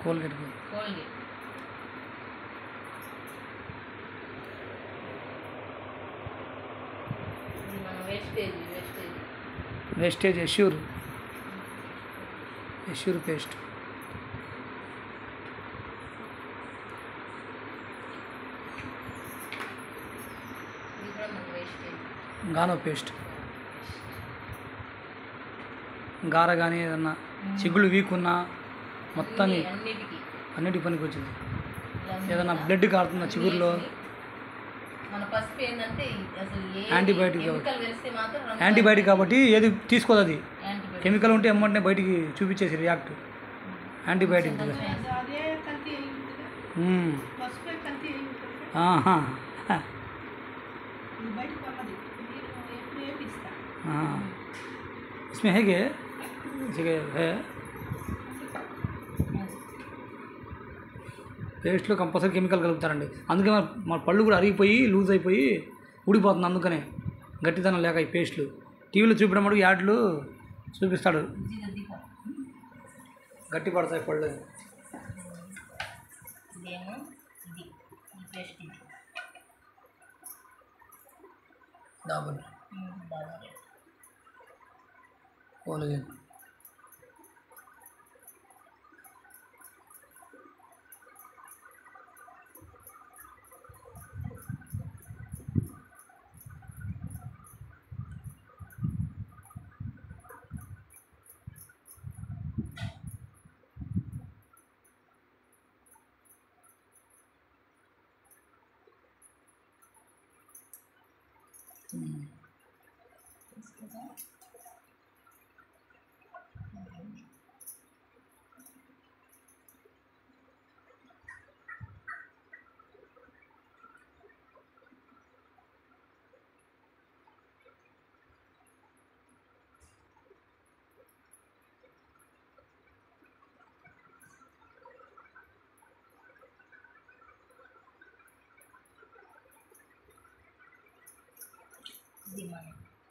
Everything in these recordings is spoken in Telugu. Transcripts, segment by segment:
కోల్గేట్ వేస్టేజ్ ఎష్యూర్ పేస్ట్ గానో పేస్ట్ గార కానీ ఏదన్నా చిగుళ్ళు వీక్ ఉన్నా మొత్తాన్ని అన్నిటికి పనికి వచ్చింది. ఏదన్నా బ్లడ్ కారుతున్న చిగురులో యాంటీబయాటిక్ కాబట్టి ఏది తీసుకోదు, అది కెమికల్ ఉంటే ఎమ్మంటే బయటికి చూపించేసి రియాక్ట్ యాంటీబయాటిక్. इसमें है क्या है పేస్ట్లో కంపల్సరీ కెమికల్ కలుపుతారండి. అందుకే మన పళ్ళు కూడా అరిగిపోయి లూజ్ అయిపోయి ఊడిపోతుంది. అందుకనే గట్టిదనం లేక ఈ పేస్ట్లు టీవీలో చూపించడం యాడ్లు చూపిస్తాడు, గట్టి పడతాయి పళ్ళు. Dabur Colgate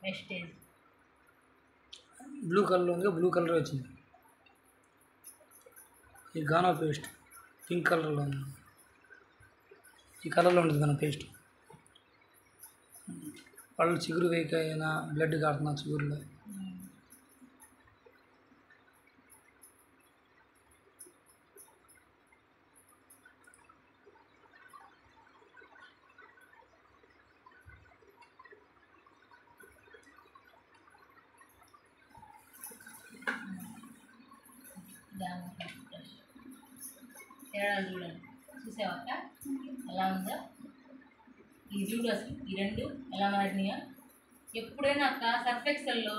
wastage blue colour ఉంది, బ్లూ కలర్ వచ్చింది. ఈ గానా పేస్ట్ పింక్ కలర్లో ఉంది, ఈ కలర్లో ఉంటుంది గానా పేస్ట్. పళ్ళు చిగురు వేయకైనా బ్లడ్ కారుతున్నా చిగురులో తేడా చూడండి, చూసావాక ఎలా ఉందో. ఇది చూడు అసలు ఈ రెండు ఎలా మారినాయో. ఎప్పుడైనా అక్క సర్ఫెక్సల్లో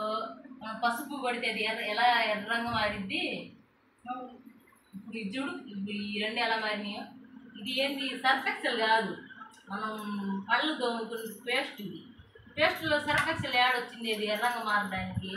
పసుపు పడితే అది ఎలా ఎర్రంగా మారిద్ది. ఇప్పుడు ఇది చూడు, ఇప్పుడు ఈ రెండు ఎలా మారినాయో. ఇది ఏంటి సర్ఫెక్సల్ కాదు, మనం పళ్ళు దోముకున్న పేస్ట్. ఇది పేస్ట్లో సర్ఫెక్సల్ యాడ్ వచ్చింది అది ఎర్రంగా మారడానికి.